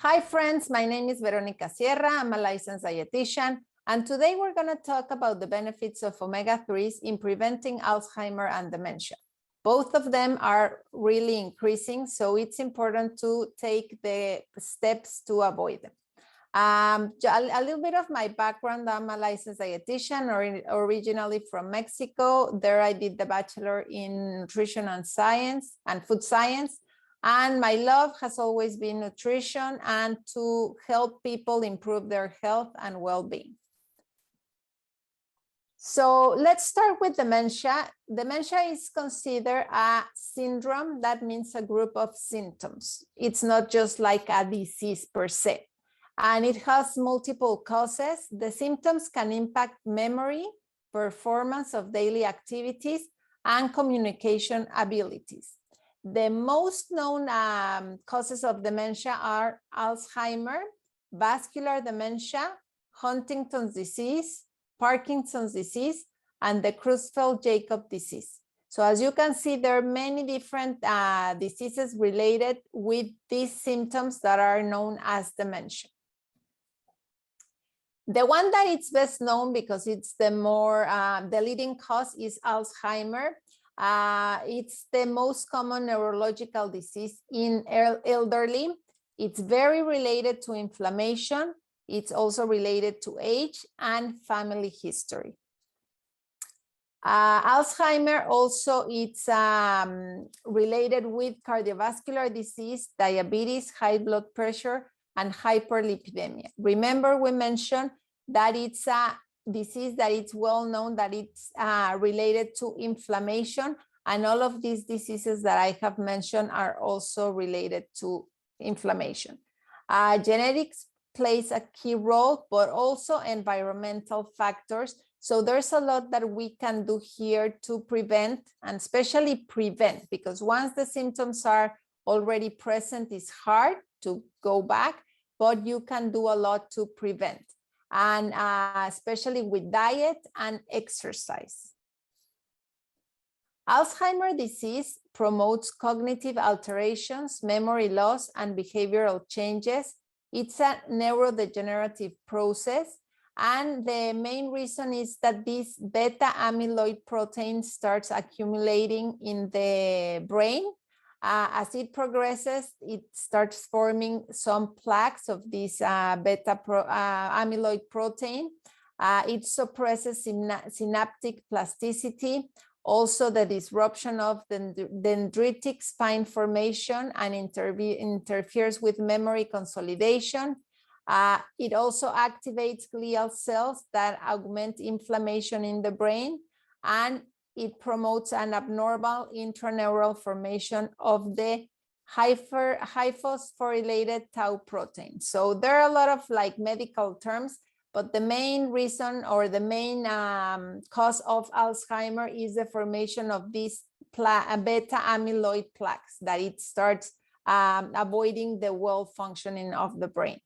Hi friends, my name is Veronica Sierra. I'm a licensed dietitian, and today we're going to talk about the benefits of omega-3s in preventing Alzheimer and dementia. Both of them are really increasing, so it's important to take the steps to avoid them. A little bit of my background: I'm a licensed dietitian, originally from Mexico. There I did the bachelor in nutrition and science and food science. And my love has always been nutrition and to help people improve their health and well-being. So let's start with dementia. Dementia is considered a syndrome. That means a group of symptoms. It's not just like a disease per se. And it has multiple causes. The symptoms can impact memory, performance of daily activities, and communication abilities. The most known causes of dementia are Alzheimer, vascular dementia, Huntington's disease, Parkinson's disease, and the Creutzfeldt-Jakob disease. So as you can see, there are many different diseases related with these symptoms that are known as dementia. The one that is best known because it's the leading cause is Alzheimer. It's the most common neurological disease in elderly. It's very related to inflammation. It's also related to age and family history. Alzheimer also it's related with cardiovascular disease, diabetes, high blood pressure, and hyperlipidemia. Remember, we mentioned that it's a disease that it's well known that it's related to inflammation, and all of these diseases that I have mentioned are also related to inflammation. Genetics plays a key role, but also environmental factors. So there's a lot that we can do here to prevent, and especially prevent, because once the symptoms are already present, it's hard to go back, but you can do a lot to prevent. And especially with diet and exercise. Alzheimer's disease promotes cognitive alterations, memory loss, and behavioral changes. It's a neurodegenerative process, and the main reason is that this beta amyloid protein starts accumulating in the brain. As it progresses, it starts forming some plaques of this beta amyloid protein. It suppresses synaptic plasticity, also the disruption of the dendritic spine formation, and interferes with memory consolidation. It also activates glial cells that augment inflammation in the brain, and it promotes an abnormal intraneural formation of the hyphosphorylated tau protein. So there are a lot of medical terms, but the main reason or the main cause of Alzheimer is the formation of these beta amyloid plaques, that it starts avoiding the well functioning of the brain.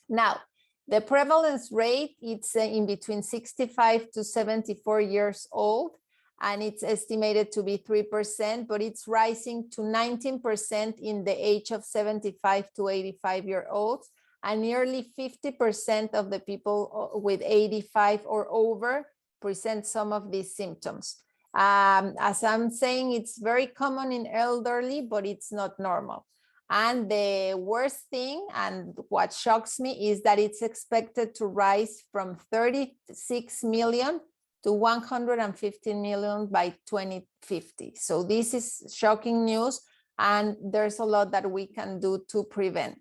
Now, the prevalence rate, it's in between 65 to 74 years old, and it's estimated to be 3%, but it's rising to 19% in the age of 75 to 85-year-olds, and nearly 50% of the people with 85 or over present some of these symptoms. As I'm saying, it's very common in elderly, but it's not normal. And the worst thing, and what shocks me, is that it's expected to rise from 36 million to 115 million by 2050. So this is shocking news, and there's a lot that we can do to prevent.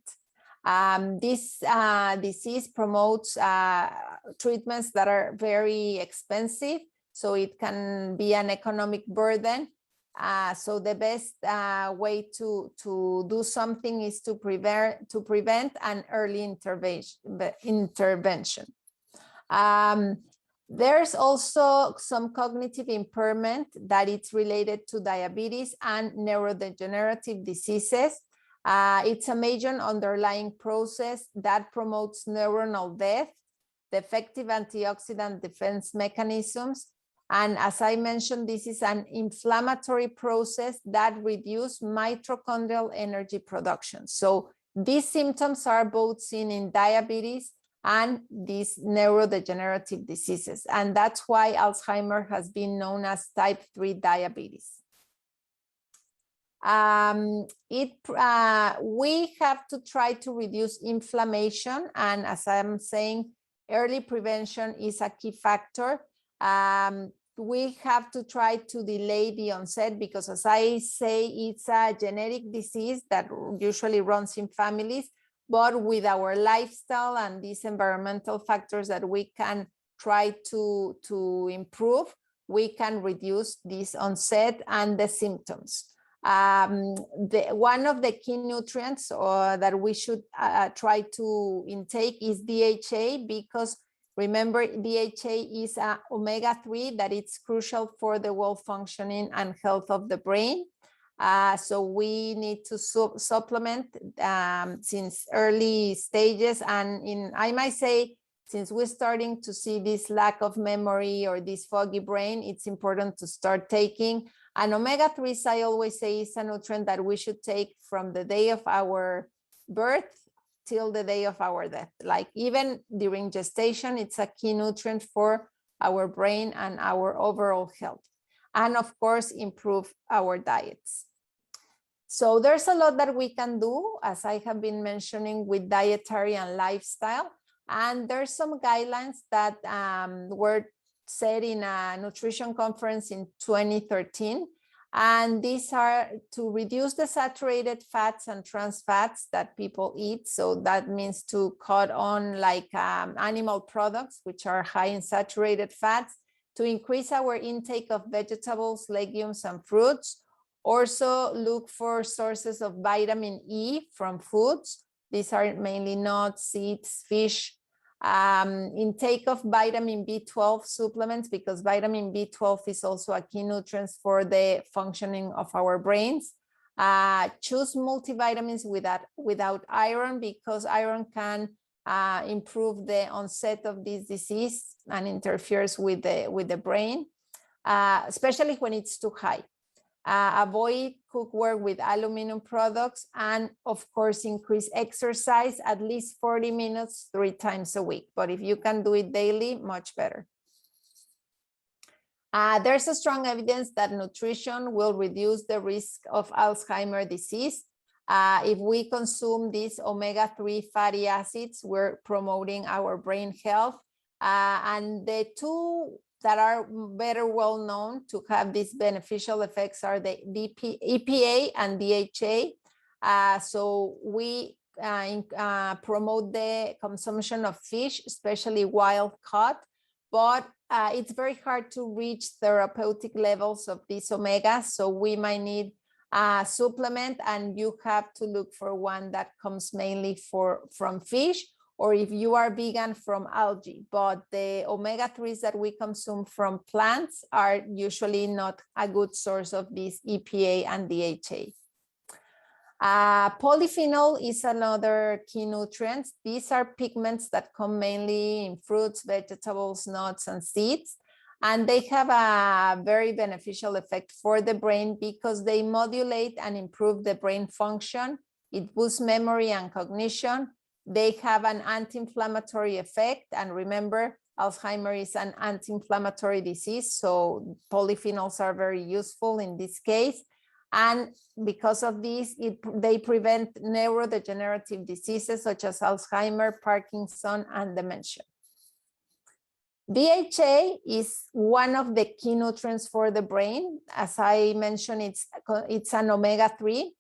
This disease promotes treatments that are very expensive, so it can be an economic burden. So the best way to do something is to prevent an early intervention. There's also some cognitive impairment that it's related to diabetes and neurodegenerative diseases. It's a major underlying process that promotes neuronal death, defective antioxidant defense mechanisms, and as I mentioned, this is an inflammatory process that reduces mitochondrial energy production. So These symptoms are both seen in diabetes and these neurodegenerative diseases. And that's why Alzheimer has been known as type 3 diabetes. We have to try to reduce inflammation. And as I'm saying, early prevention is a key factor. We have to try to delay the onset because, as I say, it's a genetic disease that usually runs in families, but with our lifestyle and these environmental factors that we can try to improve, we can reduce this onset and the symptoms. One of the key nutrients that we should try to intake is DHA, because remember, DHA is an omega-3 that it's crucial for the well functioning and health of the brain. So we need to supplement since early stages. And I might say, since we're starting to see this lack of memory or this foggy brain, it's important to start taking. And omega-3s, I always say, is a nutrient that we should take from the day of our birth till the day of our death. Like even during gestation, it's a key nutrient for our brain and our overall health. And of course, improve our diets. So there's a lot that we can do, as I have been mentioning, with dietary and lifestyle. And there's some guidelines that were set in a nutrition conference in 2013. And these are to reduce the saturated fats and trans fats that people eat. So that means to cut on like animal products, which are high in saturated fats, to increase our intake of vegetables, legumes, and fruits. Also look for sources of vitamin E from foods. These are mainly nuts, seeds, fish. Intake of vitamin B12 supplements, because vitamin B12 is also a key nutrient for the functioning of our brains. Choose multivitamins without iron, because iron can improve the onset of this disease and interferes with the brain, especially when it's too high. Avoid cookware with aluminum products, and of course increase exercise at least 40 minutes 3 times a week. But if you can do it daily, much better. There's a strong evidence that nutrition will reduce the risk of Alzheimer's disease. If we consume these omega-3 fatty acids, we're promoting our brain health. And the two that are better well known to have these beneficial effects are the EPA and DHA. So we promote the consumption of fish, especially wild caught, but it's very hard to reach therapeutic levels of these omegas. So we might need a supplement, and you have to look for one that comes mainly from fish, or if you are vegan, from algae. But the omega-3s that we consume from plants are usually not a good source of this EPA and DHA. Polyphenol is another key nutrient. These are pigments that come mainly in fruits, vegetables, nuts, and seeds. And they have a very beneficial effect for the brain because they modulate and improve the brain function. It boosts memory and cognition. They have an anti-inflammatory effect. And remember, Alzheimer's is an anti-inflammatory disease, so polyphenols are very useful in this case. And because of this, they prevent neurodegenerative diseases such as Alzheimer, Parkinson, and dementia. DHA is one of the key nutrients for the brain. As I mentioned, it's an omega-3.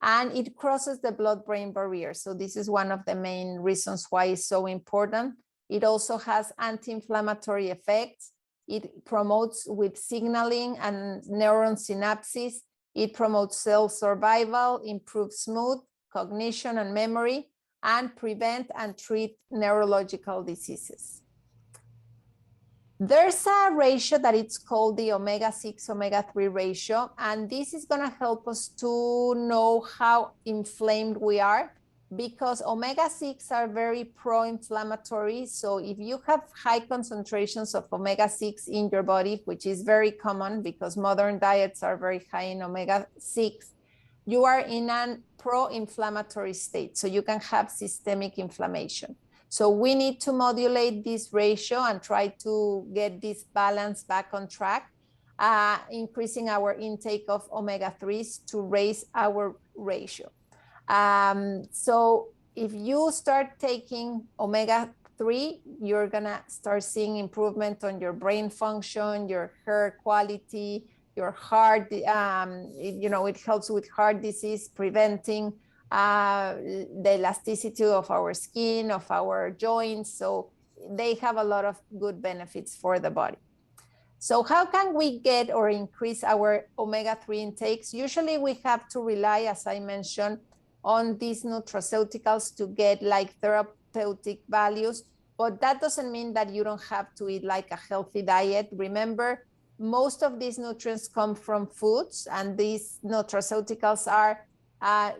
And it crosses the blood-brain barrier. So this is one of the main reasons why it's so important. It also has anti-inflammatory effects. It promotes with signaling and neuron synapses. It promotes cell survival, improves mood, cognition, and memory, and prevent and treat neurological diseases. There's a ratio that it's called the omega-6, omega-3 ratio, and this is going to help us to know how inflamed we are, because omega-6 are very pro-inflammatory. So if you have high concentrations of omega-6 in your body, which is very common because modern diets are very high in omega-6, you are in a pro-inflammatory state. So you can have systemic inflammation. So we need to modulate this ratio and try to get this balance back on track, increasing our intake of omega-3s to raise our ratio. So if you start taking omega-3, you're gonna start seeing improvement on your brain function, your hair quality, your heart, it helps with heart disease, preventing the elasticity of our skin, of our joints. So they have a lot of good benefits for the body. So how can we get or increase our omega-3 intakes? Usually we have to rely, as I mentioned, on these nutraceuticals to get like therapeutic values, but that doesn't mean that you don't have to eat like a healthy diet. Remember, most of these nutrients come from foods, and these nutraceuticals are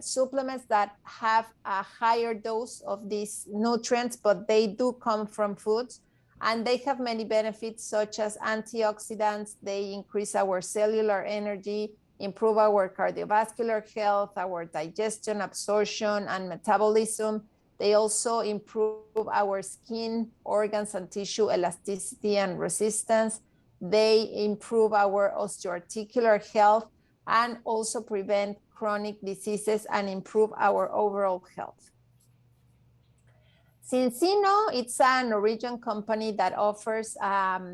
supplements that have a higher dose of these nutrients, but they do come from foods. And they have many benefits, such as antioxidants. They increase our cellular energy, improve our cardiovascular health, our digestion, absorption, and metabolism. They also improve our skin, organs, and tissue elasticity and resistance. They improve our osteoarticular health and also prevent chronic diseases and improve our overall health. Cincino, it's a Norwegian company that offers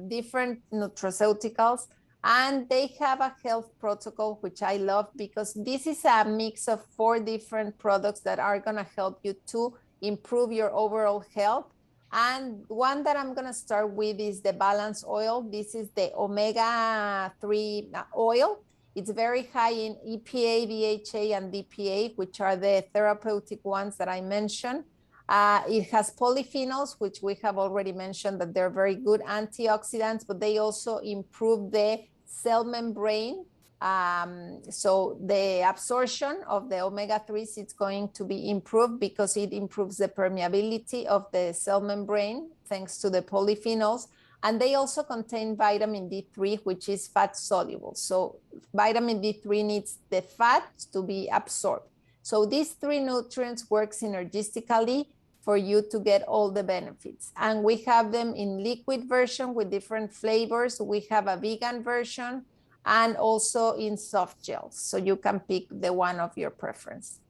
different nutraceuticals, and they have a health protocol, which I love, because this is a mix of 4 different products that are gonna help you to improve your overall health. And one that I'm gonna start with is the balance oil. This is the omega-3 oil. It's very high in EPA, DHA, and DPA, which are the therapeutic ones that I mentioned. It has polyphenols, which we have already mentioned that they're very good antioxidants, but they also improve the cell membrane. So the absorption of the omega-3s is going to be improved because it improves the permeability of the cell membrane thanks to the polyphenols. And they also contain vitamin D3, which is fat soluble. So vitamin D3 needs the fat to be absorbed. So these 3 nutrients work synergistically for you to get all the benefits. And we have them in liquid version with different flavors. We have a vegan version and also in soft gels. So you can pick the one of your preference.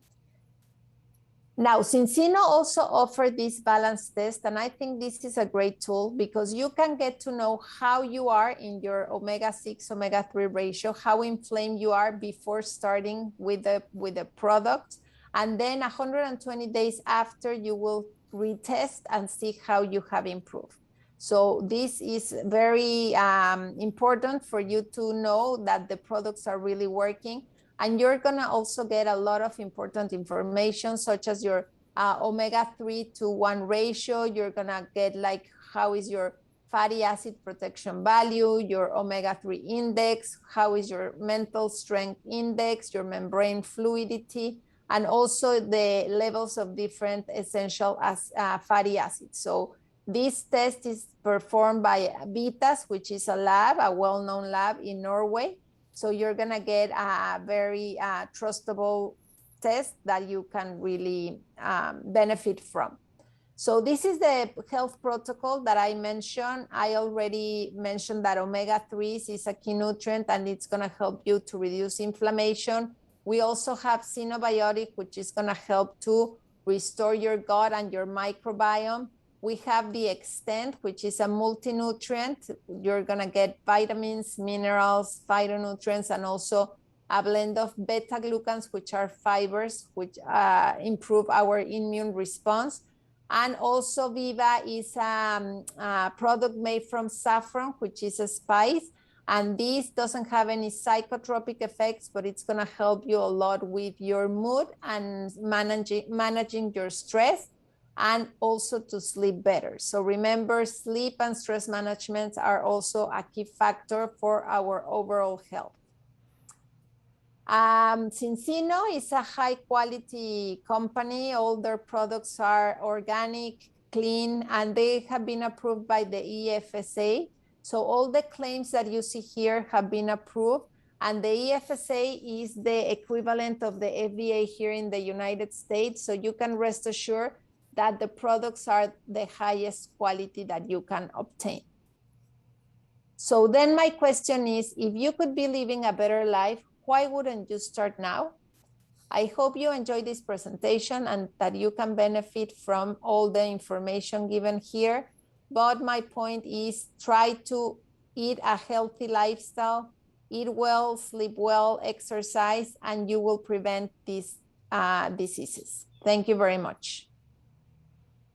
Now, Cincino also offered this balance test, and I think this is a great tool because you can get to know how you are in your omega-6, omega-3 ratio, how inflamed you are before starting with the product. And then 120 days after, you will retest and see how you have improved. So this is very important for you to know that the products are really working. And you're gonna also get a lot of important information, such as your omega-3 to 1 ratio. You're gonna get like, how is your fatty acid protection value, your omega-3 index, how is your mental strength index, your membrane fluidity, and also the levels of different essential fatty acids. So this test is performed by Vitas, which is a lab, a well-known lab in Norway. So you're gonna get a very trustable test that you can really benefit from. So this is the health protocol that I mentioned. I already mentioned that omega-3s is a key nutrient and it's gonna help you to reduce inflammation. We also have Synobiotic, which is gonna help to restore your gut and your microbiome. We have the Extend, which is a multi-nutrient. You're gonna get vitamins, minerals, phytonutrients, and also a blend of beta-glucans, which are fibers, which improve our immune response. And also Viva is a product made from saffron, which is a spice. And this doesn't have any psychotropic effects, but it's gonna help you a lot with your mood and managing your stress, and also to sleep better. So remember, sleep and stress management are also a key factor for our overall health. Cincino is a high quality company. All their products are organic, clean, and they have been approved by the EFSA. So all the claims that you see here have been approved. And the EFSA is the equivalent of the FDA here in the United States. So you can rest assured that the products are the highest quality that you can obtain. So then my question is, if you could be living a better life, why wouldn't you start now? I hope you enjoyed this presentation and that you can benefit from all the information given here. But my point is, try to eat a healthy lifestyle, eat well, sleep well, exercise, and you will prevent these diseases. Thank you very much.